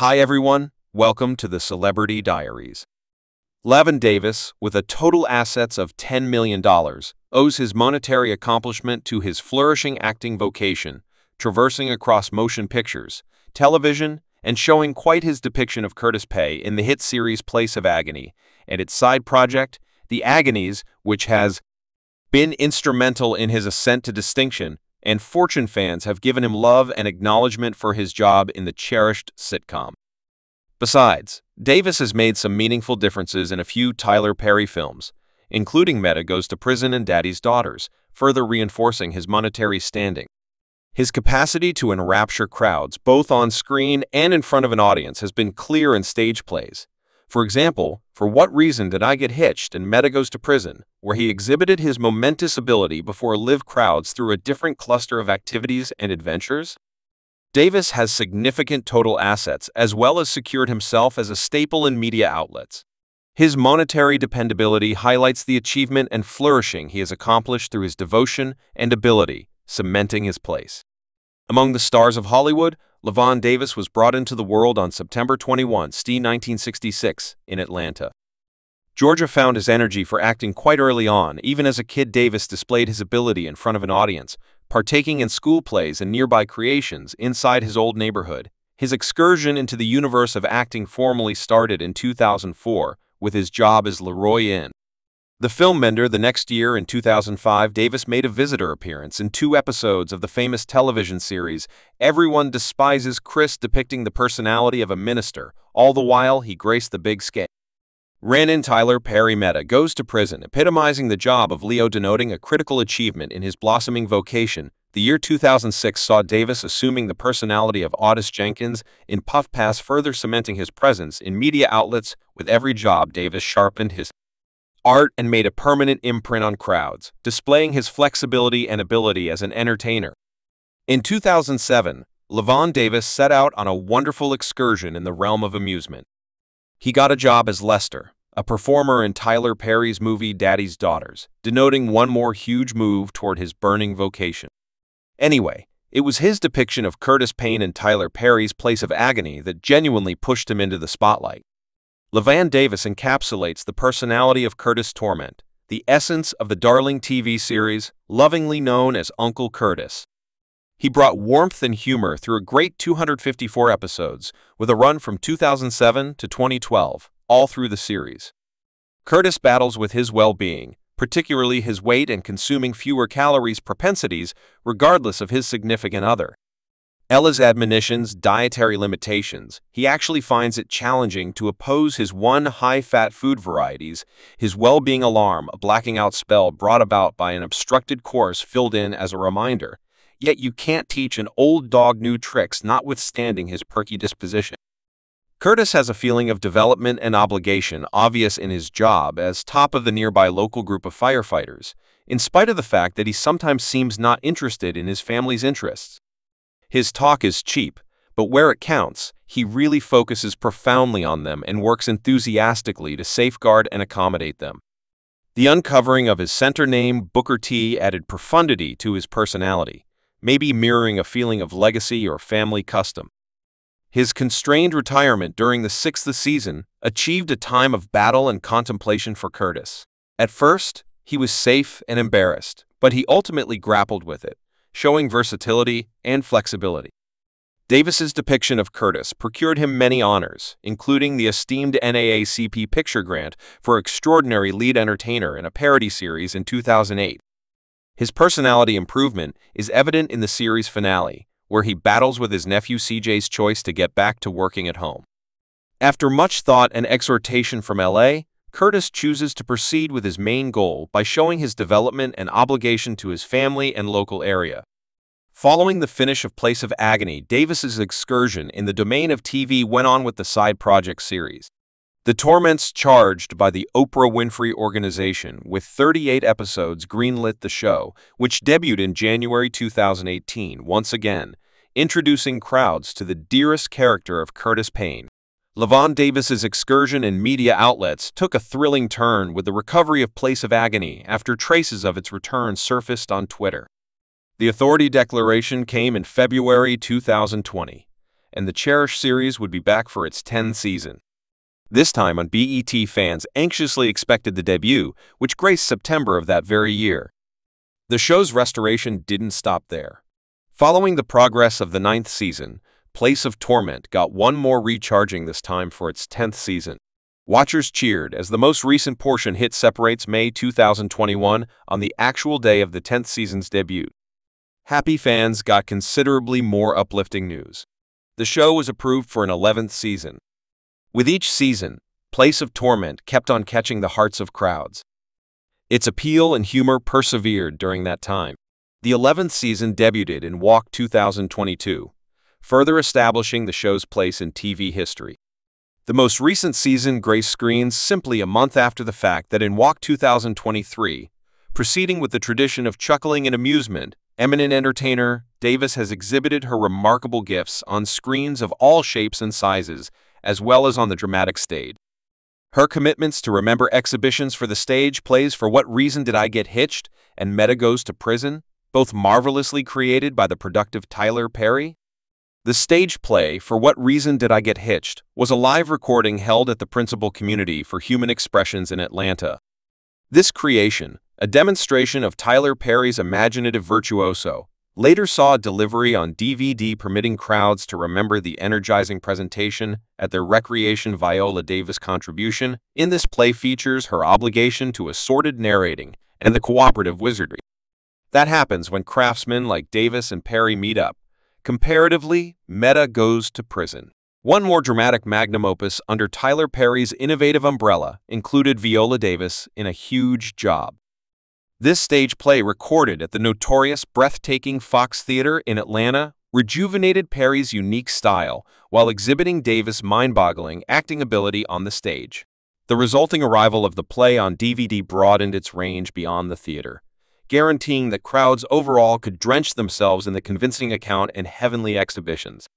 Hi everyone, welcome to the Celebrity Diaries. LaVan Davis, with a total assets of $10 million, owes his monetary accomplishment to his flourishing acting vocation, traversing across motion pictures, television, and showing quite his depiction of Curtis Pay in the hit series Place of Agony, and its side project, The Agonies, which has been instrumental in his ascent to distinction, and Fortune fans have given him love and acknowledgement for his job in the cherished sitcom. Besides, Davis has made some meaningful differences in a few Tyler Perry films, including Meta Goes to Prison and Daddy's Daughters, further reinforcing his monetary standing. His capacity to enrapture crowds, both on screen and in front of an audience, has been clear in stage plays. For example, For What Reason Did I Get Hitched and Meta Goes to Prison, where he exhibited his momentous ability before live crowds through a different cluster of activities and adventures. Davis has significant total assets as well as secured himself as a staple in media outlets. His monetary dependability highlights the achievement and flourishing he has accomplished through his devotion and ability, cementing his place. Among the stars of Hollywood, LaVan Davis was brought into the world on September 21, 1966, in Atlanta, Georgia. Found his energy for acting quite early on. Even as a kid, Davis displayed his ability in front of an audience, partaking in school plays and nearby creations inside his old neighborhood. His excursion into the universe of acting formally started in 2004 with his job as Leroy in The Film Mender. The next year, in 2005, Davis made a visitor appearance in 2 episodes of the famous television series Everyone Despises Chris, depicting the personality of a minister. All the while, he graced the big screen. Ran in Tyler Perry Meta Goes to Prison, epitomizing the job of Leo, denoting a critical achievement in his blossoming vocation. The year 2006 saw Davis assuming the personality of Otis Jenkins in Puff Pass, further cementing his presence in media outlets. With every job, Davis sharpened his art and made a permanent imprint on crowds, displaying his flexibility and ability as an entertainer. In 2007, LaVan Davis set out on a wonderful excursion in the realm of amusement. He got a job as Lester, a performer in Tyler Perry's movie Daddy's Daughters, denoting one more huge move toward his burning vocation. Anyway, it was his depiction of Curtis Payne in Tyler Perry's Place of Agony that genuinely pushed him into the spotlight. LaVan Davis encapsulates the personality of Curtis Torment, the essence of the darling TV series, lovingly known as Uncle Curtis. He brought warmth and humor through a great 254 episodes, with a run from 2007 to 2012, all through the series. Curtis battles with his well-being, particularly his weight and consuming fewer calories propensities, regardless of his significant other. Ella's admonitions, dietary limitations. He actually finds it challenging to oppose his high-fat food varieties. His well-being alarm, a blacking out spell brought about by an obstructed course, filled in as a reminder. Yet you can't teach an old dog new tricks, notwithstanding his perky disposition. Curtis has a feeling of development and obligation obvious in his job as top of the nearby local group of firefighters, in spite of the fact that he sometimes seems not interested in his family's interests. His talk is cheap, but where it counts, he really focuses profoundly on them and works enthusiastically to safeguard and accommodate them. The uncovering of his center name, Booker T, added profundity to his personality, maybe mirroring a feeling of legacy or family custom. His constrained retirement during the 6th season achieved a time of battle and contemplation for Curtis. At first, he was safe and embarrassed, but he ultimately grappled with it, showing versatility and flexibility. Davis's depiction of Curtis procured him many honors, including the esteemed NAACP Picture Grant for Extraordinary Lead Entertainer in a Parody Series in 2008. His personality improvement is evident in the series finale, where he battles with his nephew CJ's choice to get back to working at home. After much thought and exhortation from LA, Curtis chooses to proceed with his main goal by showing his development and obligation to his family and local area. Following the finish of Place of Agony, Davis's excursion in the domain of TV went on with the side project series, The Torments, charged by the Oprah Winfrey Organization, with 38 episodes, greenlit the show, which debuted in January 2018, once again, introducing crowds to the dearest character of Curtis Payne. LaVan Davis's excursion in media outlets took a thrilling turn with the recovery of Place of Agony after traces of its return surfaced on Twitter. The authority declaration came in February 2020, and the cherished series would be back for its 10th season. This time on BET, fans anxiously expected the debut, which graced September of that very year. The show's restoration didn't stop there. Following the progress of the 9th season, Place of Torment got one more recharging, this time for its 10th season. Watchers cheered as the most recent portion hit separates May 2021 on the actual day of the 10th season's debut. Happy fans got considerably more uplifting news. The show was approved for an 11th season. With each season, Place of Torment kept on catching the hearts of crowds. Its appeal and humor persevered during that time. The 11th season debuted in Walk 2022, further establishing the show's place in TV history. The most recent season graced screens simply a month after the fact that in Walk 2023, proceeding with the tradition of chuckling and amusement, eminent entertainer Davis has exhibited her remarkable gifts on screens of all shapes and sizes, as well as on the dramatic stage. Her commitments to remember exhibitions for the stage plays For What Reason Did I Get Hitched and Meta Goes to Prison, both marvelously created by the productive Tyler Perry. The stage play For What Reason Did I Get Hitched was a live recording held at the Principal Community for Human Expressions in Atlanta. This creation, a demonstration of Tyler Perry's imaginative virtuoso, later saw a delivery on DVD permitting crowds to remember the energizing presentation at their recreation. Viola Davis' contribution in this play features her obligation to assorted narrating and the cooperative wizardry that happens when craftsmen like Davis and Perry meet up. Comparatively, Meta Goes to Prison, one more dramatic magnum opus under Tyler Perry's innovative umbrella, included Viola Davis in a huge job. This stage play, recorded at the notorious breathtaking Fox Theater in Atlanta, rejuvenated Perry's unique style while exhibiting Davis' mind-boggling acting ability on the stage. The resulting arrival of the play on DVD broadened its range beyond the theater, guaranteeing that crowds overall could drench themselves in the convincing account and heavenly exhibitions.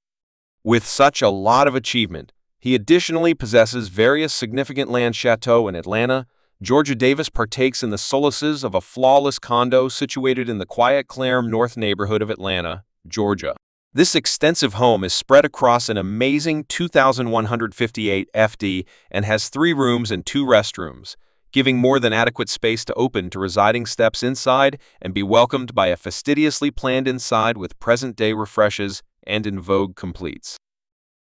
With such a lot of achievement, he additionally possesses various significant land chateaux in Atlanta, Georgia. Davis partakes in the solaces of a flawless condo situated in the quiet Claremont North neighborhood of Atlanta, Georgia. This extensive home is spread across an amazing 2,158 FD and has 3 rooms and 2 restrooms, giving more than adequate space to open to residing steps inside and be welcomed by a fastidiously planned inside with present-day refreshes and in vogue completes.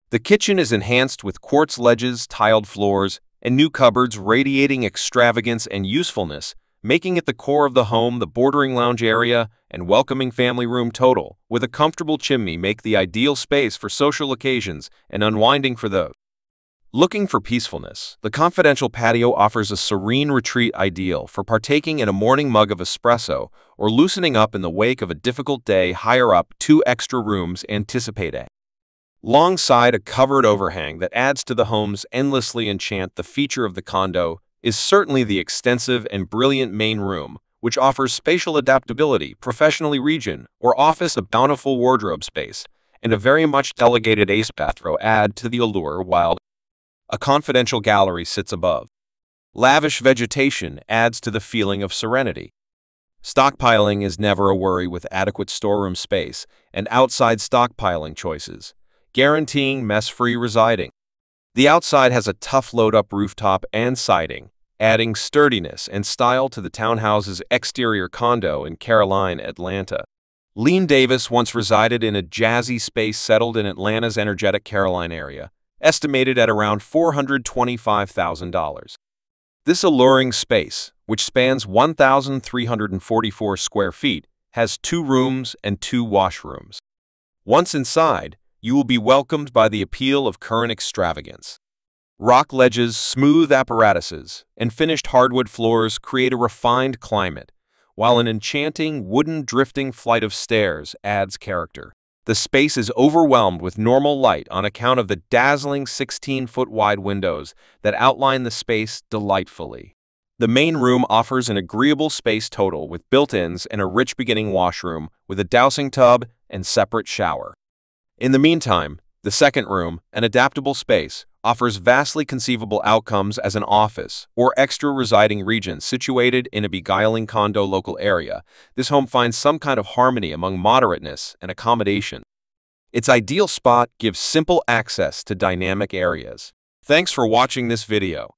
The kitchen is enhanced with quartz ledges, tiled floors, and new cupboards radiating extravagance and usefulness, making it the core of the home. The bordering lounge area and welcoming family room total, with a comfortable chimney, make the ideal space for social occasions and unwinding for those looking for peacefulness. The confidential patio offers a serene retreat ideal for partaking in a morning mug of espresso or loosening up in the wake of a difficult day. Higher up, 2 extra rooms anticipate alongside a covered overhang that adds to the home's endlessly enchant. The feature of the condo is certainly the extensive and brilliant main room, which offers spatial adaptability, professionally region or office, a bountiful wardrobe space, and a very much delegated ace bathroom add to the allure, while a confidential gallery sits above. Lavish vegetation adds to the feeling of serenity. Stockpiling is never a worry with adequate storeroom space and outside stockpiling choices, guaranteeing mess-free residing. The outside has a tough load-up rooftop and siding, adding sturdiness and style to the townhouse's exterior condo in Caroline, Atlanta. LaVan Davis once resided in a jazzy space settled in Atlanta's energetic Caroline area, estimated at around $425,000. This alluring space, which spans 1,344 square feet, has 2 rooms and 2 washrooms. Once inside, you will be welcomed by the appeal of current extravagance. Rock ledges, smooth apparatuses, and finished hardwood floors create a refined climate, while an enchanting wooden drifting flight of stairs adds character. The space is overwhelmed with normal light on account of the dazzling 16-foot wide windows that outline the space delightfully. The main room offers an agreeable space total with built-ins and a rich beginning washroom with a dousing tub and separate shower. In the meantime, the second room, an adaptable space, offers vastly conceivable outcomes as an office or extra residing region situated in a beguiling condo local area. This home finds some kind of harmony among moderateness and accommodation. Its ideal spot gives simple access to dynamic areas. Thanks for watching this video.